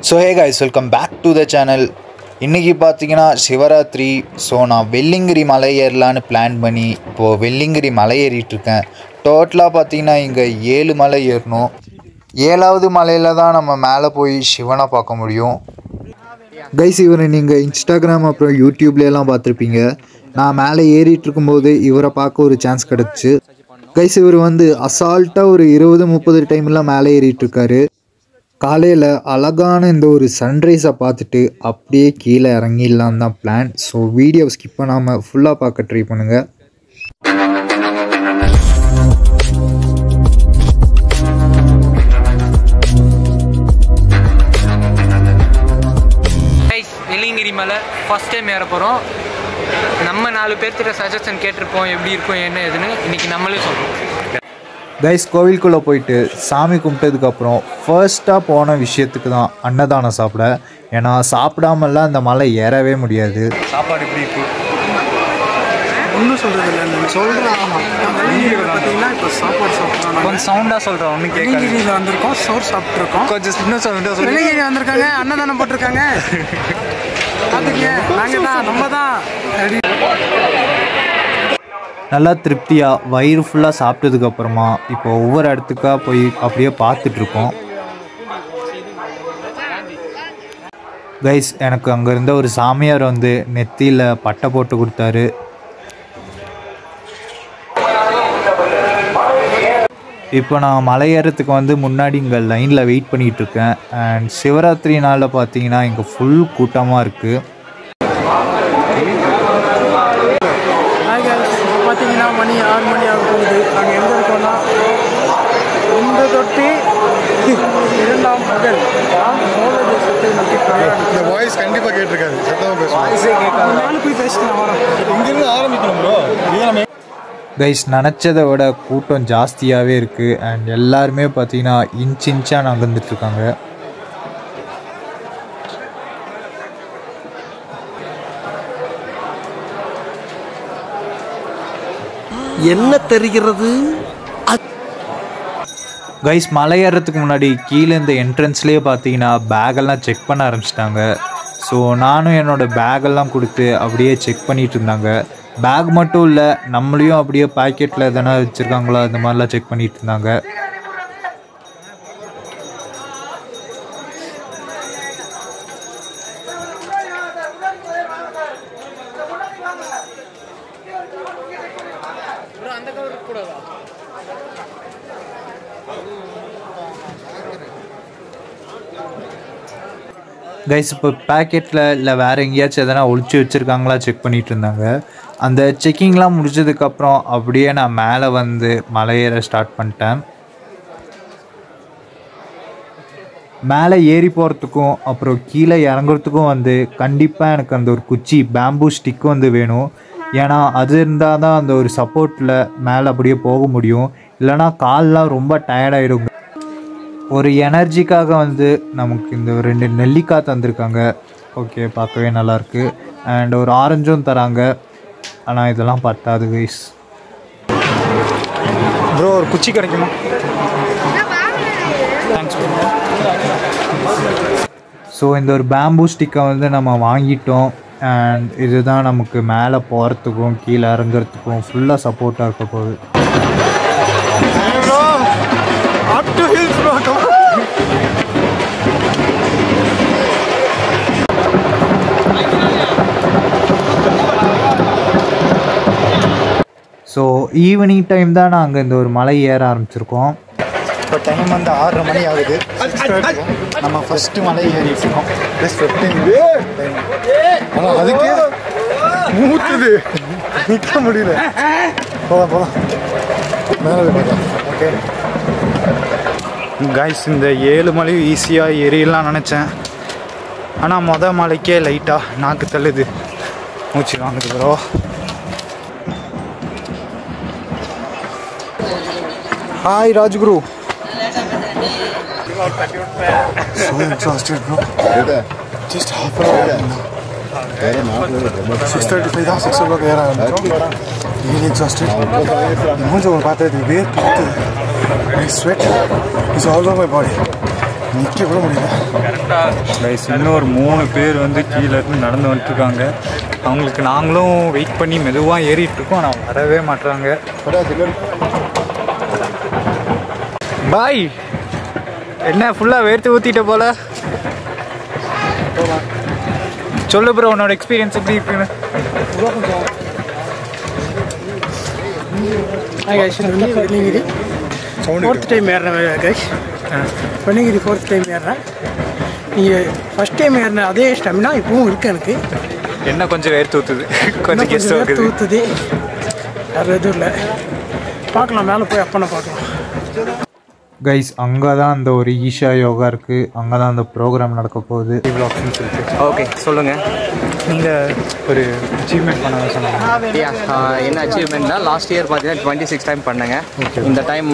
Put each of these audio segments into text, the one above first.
So hey guys, welcome back to the channel. இன்னைக்கு பார்த்தீங்கன்னா Shivaratri. So நான் வெள்ளிங்கிரி மலை ஏறலான்னு பிளான் பண்ணி இப்போது வெள்ளிங்கிரி மலை ஏறிட்டுருக்கேன். டோட்டலாக பார்த்தீங்கன்னா இங்கே 7 மலை ஏறணும். 7வது மலையில் தான் நம்ம மேலே போய் சிவனை பார்க்க முடியும். கைஸ், இவரை நீங்கள் இன்ஸ்டாகிராம் அப்புறம் யூடியூப்லாம் பார்த்துருப்பீங்க. நான் மேலே ஏறிட்டு இருக்கும்போது இவரை பார்க்க ஒரு சான்ஸ் கிடச்சி. கைஸ், இவர் அசால்ட்டாக ஒரு 20-30 டைம்லாம் மேலே ஏறிட்டுருக்காரு. காலையில் அழகான இந்த ஒரு சன்ரைஸை பார்த்துட்டு அப்படியே கீழே இறங்கிடலாம் தான் பிளான். ஸோ வீடியோவை ஸ்கிப் பண்ணாமல் ஃபுல்லாக பார்க்க ட்ரை பண்ணுங்கள். வெள்ளிங்கிரி மலை ஃபஸ்ட் டைம் ஏற போகிறோம். நம்ம 4 பேர்த்திட்ட சஜஷன் கேட்டிருப்போம் எப்படி இருக்கும் என்ன ஏதுன்னு. இன்றைக்கி நம்மளே சொல்கிறோம். கைஸ், கோவிலுக்குள்ளே போயிட்டு சாமி கும்பிட்டதுக்கப்புறம் ஃபர்ஸ்ட்டாக போன விஷயத்துக்கு தான் அன்னதானம் சாப்பிட. ஏன்னா சாப்பிடாமலாம் அந்த மலை ஏறவே முடியாது. சாப்பாடு எப்படி இருக்கு ஒன்றும் சொல்கிறது இல்லை. நீங்கள் சொல்கிறேன். பார்த்தீங்கன்னா இப்போ சாப்பாடு சாப்பிட்றோம். கொஞ்சம் சவுண்டாக சொல்கிறோம். ஒன்றும் வெள்ளிங்கிரியில் வந்திருக்கோம், சோறு சாப்பிட்ருக்கோம். கொஞ்சம் இன்னும் சவுண்டாக வெள்ளிங்கிரி வந்திருக்காங்க, அன்னதானம் போட்டிருக்காங்க. பார்த்துக்கங்க, நாங்கள் தான், நம்ம தான். நல்லா திருப்தியாக வயிறு ஃபுல்லாக சாப்பிட்டதுக்கப்புறமா இப்போ ஒவ்வொரு இடத்துக்காக போய் அப்படியே பார்த்துட்ருக்கோம். கைஸ், எனக்கு அங்கே இருந்த ஒரு சாமியார் நெத்தியில் பட்டை போட்டு கொடுத்தாரு. இப்போ நான் மலை ஏறத்துக்கு முன்னாடி இங்கே லைனில் வெயிட் பண்ணிகிட்ருக்கேன். அண்ட் சிவராத்திரி நாளில் பார்த்தீங்கன்னா இங்கே ஃபுல் கூட்டமாக இருக்குது. பார்த்தீங்கன்னா மணி 6 மணி ஆக போகுது. நாங்கள் எங்கே இருக்கோம்னா இந்த தொட்டி 2ஆம் பகல் சோழ தேசத்தை நோக்கி இந்த வாய்ஸ் கண்டிப்பாக கேட்டிருக்காது. சத்தமாக பேசுவோம். வாய்ஸே கேட்காது. நானும் போய் பேசிக்கலாம் வரோம். இங்கிருந்து ஆரம்பிக்கணும் ப்ரோ. கைஸ், நினச்சதை விட கூட்டம் ஜாஸ்தியாகவே இருக்குது. அண்ட் எல்லாருமே பார்த்தீங்கன்னா இன்ச்சாக நகர்ந்துட்டுருக்காங்க. என்ன தெரிகிறது? கைஸ், மலை ஏறத்துக்கு முன்னாடி கீழே இந்த என்ட்ரன்ஸ்லேயே பார்த்தீங்கன்னா பேக்கெல்லாம் செக் பண்ண ஆரம்பிச்சிட்டாங்க. ஸோ நானும் என்னோடய பேக்கெல்லாம் கொடுத்து அப்படியே செக் பண்ணிகிட்டு இருந்தாங்க. பேக் மட்டும் இல்லை, நம்மளையும் அப்படியே பாக்கெட்டில் எதனா வச்சுருக்காங்களோ அந்த மாதிரிலாம் செக் பண்ணிகிட்டு இருந்தாங்க. கைஸ், இப்போ பேக்கெட்டில் இல்லை வேறு எங்கேயாச்சும் எதனா ஒழிச்சு வச்சுருக்காங்களா செக் பண்ணிகிட்டு இருந்தாங்க. அந்த செக்கிங்லாம் முடிஞ்சதுக்கப்புறம் அப்படியே நான் மேலே மலை ஏற ஸ்டார்ட் பண்ணிட்டேன். மேலே ஏறி போகிறதுக்கும் அப்புறம் கீழே இறங்குறதுக்கும் கண்டிப்பாக எனக்கு அந்த ஒரு குச்சி பேம்பூ ஸ்டிக் வேணும். ஏன்னா அது இருந்தால் தான் அந்த ஒரு சப்போர்ட்டில் மேலே அப்படியே போக முடியும். இல்லைனா கால்லாம் ரொம்ப டயர்டாகிடுங்க. ஒரு எனர்ஜிக்காக நமக்கு இந்த 2 நெல்லிக்காய் தந்திருக்காங்க. ஓகே, பார்க்கவே நல்லாயிருக்கு. அண்ட் ஒரு ஆரஞ்சும் தராங்க. ஆனால் இதெல்லாம் பத்தாது கைஸ். ப்ரோ, ஒரு குச்சி கிடைக்குமா? தேங்க்ஸ். ஸோ இந்த ஒரு பேம்பூ ஸ்டிக்கை நம்ம வாங்கிட்டோம். அண்ட் இதுதான் நமக்கு மேலே போகிறதுக்கும் கீழே இறங்குறதுக்கும் ஃபுல்லாக சப்போர்ட்டாக இருக்க போகுது. ஸோ ஈவினிங் டைம் தான் நாங்கள் இந்த ஒரு மலை ஏற ஆரம்பிச்சிருக்கோம். இப்போ டைம் 6:30 மணி ஆகுது. நம்ம ஃபஸ்ட்டு மலை ஏறிட்டு இருக்கோம். ஆனால் அதுக்கு மூத்துது, நிற்க முடியல. போகலாம் மேலே போகலாம். ஓகே கைஸ், இந்த 7 மலையும் ஈஸியாக ஏறிடலாம் நினச்சேன். ஆனால் மலைக்கே லைட்டாக நாக்கு தள்ளுது, மூச்சு வாங்குது bro. Hi Rajguru. So exhausted bro. Just half an hour. 6:35 தான் 6 o'clock ஏற ஆரம்பிச்சோம். Really exhausted. மூஞ்ச பார்த்தது வேர்த்து. My sweat is all over my body. நிற்க கூட முடியல. கைஸ் இன்னொரு 3 பேர் வந்து கீழே இருந்து நடந்து வந்துட்டுருக்காங்க. அவங்களுக்கு நாங்களும் வெயிட் பண்ணி மெதுவாக ஏறிட்டு இருக்கோம். ஆனால் வரவே மாட்டுறாங்க. பாய் என்ன ஃபுல்லாக வேர்த்து ஊற்றிட்ட போல. சொல்லு ப்ரோ உன்னோட எக்ஸ்பீரியன்ஸ் எப்படி இருக்குன்னு. வெள்ளிங்கிரி 4th டைம் ஏறுறேன் கைஸ். வெள்ளிங்கிரி 4th டைம் ஏறுறேன். நீங்கள் ஃபஸ்ட் டைம் ஏறின அதே ஸ்டெமினா இப்பவும் இருக்குது எனக்கு. என்ன கொஞ்சம் வேர்த்து ஊற்றுது, கொஞ்சம் வேர்த்து ஊற்றுது. வேறு எதுவும் இல்லை. பார்க்கலாம், மேலே போய் அப்பனை பார்க்கலாம். கைஸ் அங்கே தான் அந்த ஒரு ஈஷா யோகா இருக்குது. அங்கே தான் அந்த ப்ரோக்ராம் நடக்க போகுது. இவ்வளோ ஆப்ஷன்ஸ் இருக்குது. ஓகே சொல்லுங்கள். நீங்கள் ஒரு அச்சீவ்மெண்ட் பண்ண சொன்னாங்க. என்ன அச்சீவ்மெண்ட்னா லாஸ்ட் இயர் பார்த்தீங்கன்னா 26 டைம் பண்ணேங்க. இந்த டைம்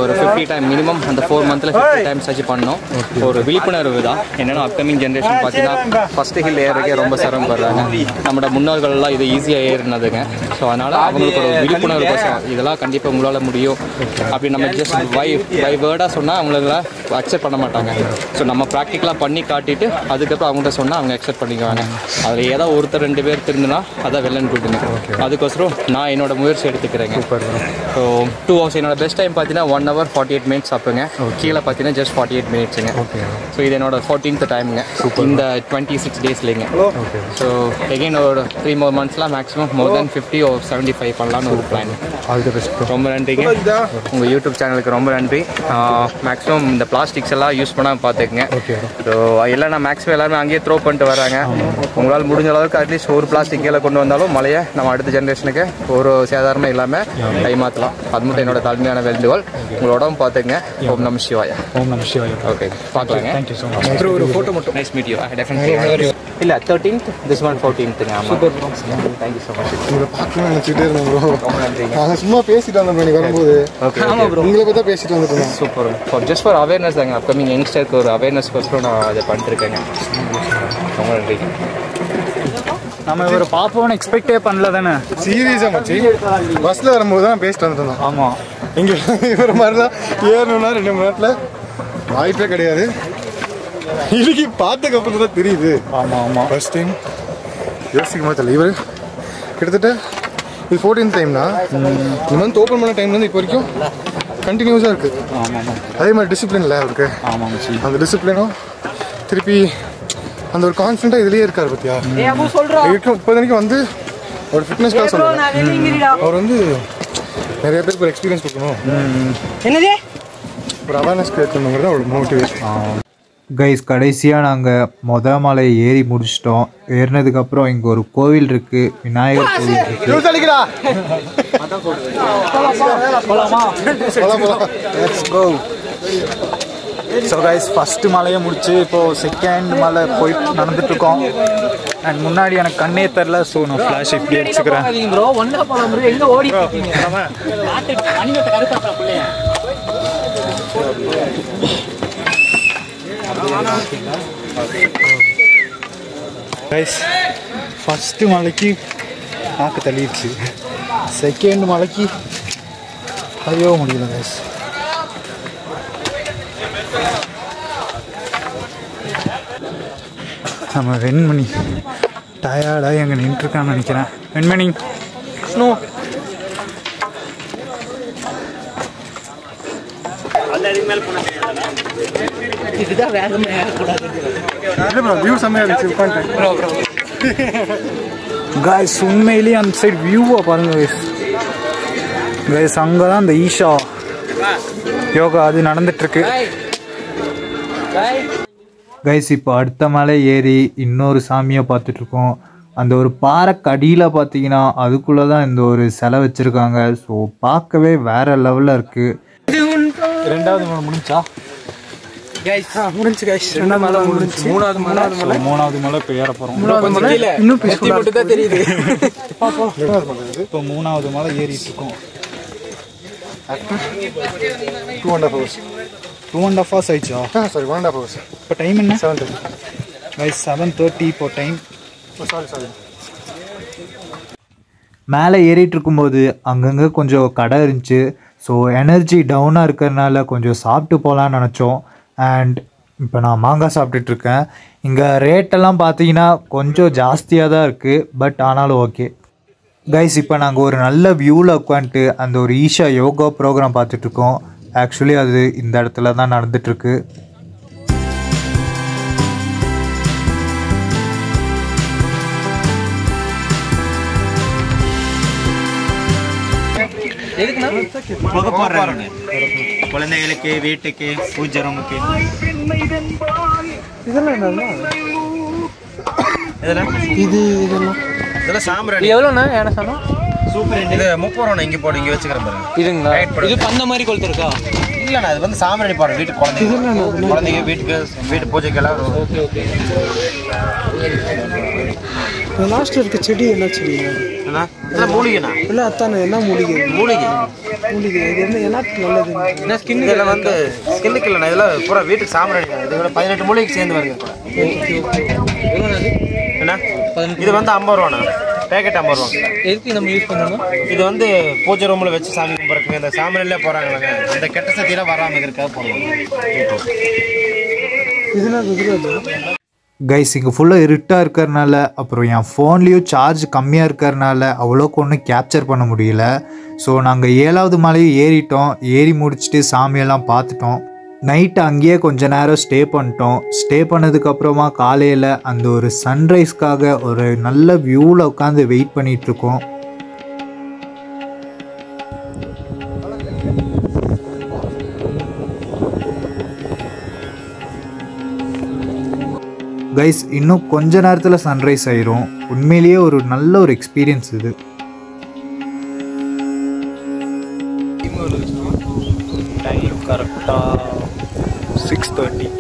ஒரு 50 டைம் மினிமம் அந்த 4 மந்த்தில் 50 டைம்ஸ் ஆச்சு பண்ணோம். ஒரு விழிப்புணர்வு தான். என்னென்னா அப்கமிங் ஜென்ரேஷன் பார்த்தீங்கன்னா ஃபஸ்ட்டு ஹில் ஏறக்கே ரொம்ப சிரமப்படுறாங்க. நம்மளோட முன்னோர்கள்லாம் இது ஈஸியாக ஏறினதுங்க. ஸோ அதனால் அவங்களுக்கு ஒரு விழிப்புணர்வு கோசம் இதெல்லாம் கண்டிப்பாக உங்களால் முடியும் அப்படி நம்ம ஜஸ்ட் பை வேர்டாக சொன்னால் அவங்கள அக்செப்ட் பண்ண மாட்டாங்க. ஸோ நம்ம ப்ராக்டிக்கலாக பண்ணி காட்டிட்டு அதுக்கப்புறம் அவங்கள்ட்ட சொன்னால் அவங்க அக்செப்ட் பண்ணிக்குவாங்க. அதில் ஏதோ ஒருத்தர் 2 பேர் திருந்துனா அதான் வெள்ளன் கூட்டுங்க. அதுக்கோசரம் நான் என்னோட முயற்சி எடுத்துக்கிறேங்க. ஸோ 2 hours என்னோட பெஸ்ட் டைம் பார்த்தீங்கன்னா 1 hour 48 minutes சாப்பிடுங்க. கீழே பார்த்தீங்கன்னா ஜஸ்ட் 48 minutesங்க. ஸோ இது என்னோட 14th டைமுங்க இந்த 26 daysலேங்க. ஸோ எகெயின் ஒரு 3 more monthsலாம் maximum more than 50 or 75 பண்ணலான்னு ஒரு பிளான். ரொம்ப நன்றிங்க. உங்கள் யூடியூப் சேனலுக்கு ரொம்ப நன்றி. மேக்ஸிமம் இந்த பிளாஸ்டிக்ஸ் எல்லாம் யூஸ் பண்ணாமல் பார்த்துக்குங்க. ஸோ எல்லாம் நான் மேக்ஸிமம் எல்லாருமே அங்கேயே த்ரோ பண்ணிட்டு வராங்க. உங்களால் முடிஞ்ச அளவுக்கு அட்லீஸ்ட் ஒரு பிளாஸ்டிக் கீழே கொண்டு வந்தாலும் மழையை நம்ம அடுத்த ஜென்ரேஷனுக்கு ஒரு சேதாரமே இல்லாமல் கைமாற்றலாம். அது மட்டும் என்னோட தாழ்மையான வேண்டுகோள். உங்களோடவும் பார்த்துங்க. ஓம் நம சிவாயா. ஓம் நம சிவாயா. ஓகே பார்க்கலாங்க. Thank you so much. ஒரு ஃபோட்டோ மட்டும். Nice meet you. டெஃபினெட்லி இல்லை 13th this month 14th. ஆமாம். Thank you so much. உங்களை பார்க்கணும்னு நினச்சிக்கிட்டே இருந்தோம் ப்ரோ. ரொம்ப நன்றிங்க. நாங்கள் சும்மா பேசிட்டு வந்தோம் நீ வரும்போது. ஓகே ஆமாம் ப்ரோ. உங்களை பற்றி பேசிட்டு வந்துட்டோம். சூப்பர். ஜஸ்ட் ஃபார் அவேர்னஸ் தாங்க. அப்கமிங் யங்ஸ்டருக்கு ஒரு அவேர்னஸ்க்கோசரம் நான் அதை பண்ணிட்டுருக்கேங்க. ரொம்ப நன்றிங்க. நம்ம இவர் பார்ப்போம்னு எக்ஸ்பெக்டே பண்ணல தானே. சீரியஸாக மச்சி பஸ்ஸில் வரும்போது தான் பேசிட்டு வந்துட்டு இருந்தோம். ஆமாம். இங்கே இவர் மாதிரிலாம் ஏறணும்னா 2 மணி நேரத்தில் வாய்ப்பே கிடையாது. இன்னைக்கு பார்த்ததுக்கப்புறம் தான் தெரியுது. ஆமாம் ஆமாம். ஃபர்ஸ்ட் டைம் யோசிக்க மாட்டல. இவர் கிட்டத்தட்ட இது 14th டைம்னா இந்த மந்த் ஓப்பன் பண்ண டைம்லேருந்து இப்போ வரைக்கும் கண்டினியூஸாக இருக்குது. ஆமாம் ஆமாம். அதே மாதிரி டிசிப்ளின் இல்லை அவருக்கு. ஆமாம் சரி. அந்த டிசிப்ளினும் திருப்பி அந்த ஒரு கான்ஃபிடென்ட்டாக இதுலேயே இருக்கார் பத்தியா. இருக்கும் 30 மணிக்கு வந்து ஒரு ஃபிட்னஸ்க்காக சொல்லுவாங்க. அவர் வந்து நிறைய பேருக்கு ஒரு எக்ஸ்பீரியன்ஸ் கொடுக்கணும், என்னது ஒரு அவேர்னஸ் கிரியேட் பண்ணணுங்கிறது அவரோட மோட்டிவேஷன். கைஸ் கடைசியாக நாங்கள் மலை ஏறி முடிச்சிட்டோம். ஏறினதுக்கப்புறம் இங்கே ஒரு கோவில் இருக்குது, விநாயகர் கோவில் இருக்குது. ஸோ கைஸ் ஃபஸ்ட்டு மலையை முடிச்சு இப்போது செகண்ட் மலை போயிட்டு நடந்துட்டுருக்கோம். அண்ட் முன்னாடி எனக்கு கண்ணே தெரில. ஸோ நான் ஃப்ளாஷ் இப்படி அடிச்சுக்கிறேன். கைஸ் ஃபஸ்ட்டு மலைக்கு நாக்கு தள்ளிடுச்சு. செகண்ட் மலைக்கு ஐயோ முடியல கைஸ். நம்ம வெண்மணி டயர்டாக எங்கே நின்றுருக்கான்னு நினைக்கிறேன். வெண்மணி ஸ்னோ கைஸ் உண்மையிலேயே அந்த சைடு வியூவை பாருங்க கைஸ். கைஸ் அங்கே தான் அந்த ஈஷா யோகா அது நடந்துட்டுருக்கு. கைஸ் இப்போ அடுத்த மலை ஏறி இன்னொரு சாமியை பார்த்துட்ருக்கோம். அந்த ஒரு பாறைக்கு அடியில் பார்த்தீங்கன்னா அதுக்குள்ளே தான் இந்த ஒரு சிலை வச்சுருக்காங்க. ஸோ பார்க்கவே வேறு லெவலில் இருக்குது. 2வது மலை முடிஞ்சா முடிஞ்சு கைஸ். 2வது மலை முடிஞ்சு. 3வது மலை இப்போ ஏற போகிறோம். இன்னும் மட்டும் தான் தெரியுது. இப்போ 3வது மலை ஏறிட்டு இருக்கோம். 2.5 hours. 2.5 hours ஆயிடுச்சா? Sorry 1.5 hours. இப்போ டைம் என்ன? 7:30. கைஸ் 7:30 இப்போ டைம். சாரி. மேலே ஏறிட்டு இருக்கும்போது அங்கங்கே கொஞ்சம் கடை இருந்துச்சு. ஸோ எனர்ஜி டவுனாக இருக்கிறதுனால கொஞ்சம் சாப்பிட்டு போகலான்னு நினச்சோம். அண்ட் இப்போ நான் மாங்காய் சாப்பிட்டுட்ருக்கேன். இங்கே ரேட்டெல்லாம் பார்த்தீங்கன்னா கொஞ்சம் ஜாஸ்தியாக தான் இருக்குது, பட் ஆனாலும் ஓகே. கைஸ், இப்போ நாங்கள் ஒரு நல்ல வியூவில் உட்காந்துட்டு அந்த ஒரு ஈஷா யோகா ப்ரோக்ராம் பார்த்துட்ருக்கோம். ஆக்சுவலி அது இந்த இடத்துல தான் நடந்துகிட்ருக்கு. குழந்தைகளுக்கு, வீட்டுக்கு, பூஜை ரூமுக்கு. இதெல்லாம் சாம்பிராணி. எவ்வளோண்ணா என்ன சொன்னோம்? சூப்பர். இது 30 ரூபா. இங்கே போடு, இங்கே வச்சுக்கிறேன் பாருங்க. இதுங்களா? இது அந்த மாதிரி கொளுத்து இருக்கா? இல்லைண்ணா, இது வந்து சாம்பிராணி பாருங்க. வீட்டுக்கு குழந்தைங்க வீட்டுக்கு வீட்டு பூஜைக்கெல்லாம். Okay okay. லாஸ்ட் இருக்க செடி என்ன செடி? இதெல்லாம் மூலிகைண்ணா. இல்லை அத்தானே, என்ன மூலிகை? மூலிகை மூலிகை இது என்ன நல்லது? என்ன ஸ்கின்? இதெல்லாம் வந்து ஸ்கின்னுக்கு இல்லைண்ணா, இதெல்லாம் பூரா வீட்டுக்கு சாம்பிராணி. இது விட 18 மூலிகைக்கு சேர்ந்து வருங்க. என்ன இது வந்து 50 ரூபாண்ணா. பேக்கெட் 50 ரூபா. எதுக்கு நம்ம யூஸ் பண்ணணும்? இது வந்து பூஜை ரூமில் வச்சு சாமி கும்பிட்றதுக்கு இந்த சாம்பிராணிலே போகிறாங்களாங்க. அந்த கெட்ட சக்தியெல்லாம் வராமல் இருக்கிறதுக்காக போடுவாங்க. கைஸ், இங்கே ஃபுல்லாக இருட்டாக இருக்கிறனால, அப்புறம் என் ஃபோன்லேயும் சார்ஜ் கம்மியாக இருக்கிறனால அவ்வளோக்கு ஒன்றும் கேப்சர் பண்ண முடியல. ஸோ நாங்கள் 7வது மலையும் ஏறிட்டோம். ஏறி முடிச்சுட்டு சாமியெல்லாம் பார்த்துட்டோம். நைட்டு அங்கேயே கொஞ்ச நேரம் ஸ்டே பண்ணிட்டோம். ஸ்டே பண்ணதுக்கப்புறமா காலையில் அந்த ஒரு சன்ரைஸ்க்காக ஒரு நல்ல வியூவில் உட்காந்து வெயிட் பண்ணிகிட்ருக்கோம். கைஸ், இன்னும் கொஞ்ச நேரத்தில் சன்ரைஸ் ஆயிரும். உண்மையிலேயே ஒரு நல்ல ஒரு எக்ஸ்பீரியன்ஸ் இது. டைம் கரெக்டாக 6:30.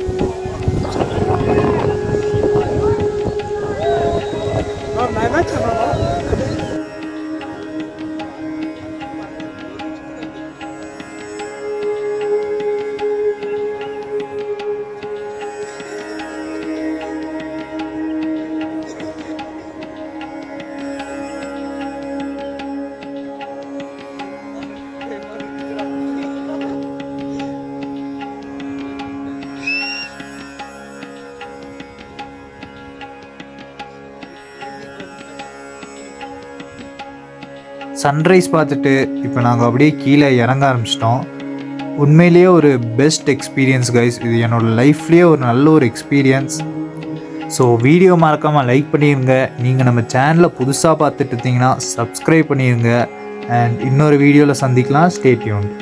சன்ரைஸ் பார்த்துட்டு இப்போ நாங்கள் அப்படியே கீழே இறங்க ஆரம்பிச்சிட்டோம். உண்மையிலேயே ஒரு பெஸ்ட் எக்ஸ்பீரியன்ஸ் கைஸ். இது என்னோடய லைஃப்லேயே ஒரு நல்ல ஒரு எக்ஸ்பீரியன்ஸ். ஸோ வீடியோ மறக்காமல் லைக் பண்ணிடுங்க. நீங்கள் நம்ம சேனலில் புதுசாக பார்த்துட்டு இருந்தீங்கன்னா சப்ஸ்கிரைப் பண்ணிடுங்க. அண்ட் இன்னொரு வீடியோவில் சந்திக்கலாம். Stay tuned.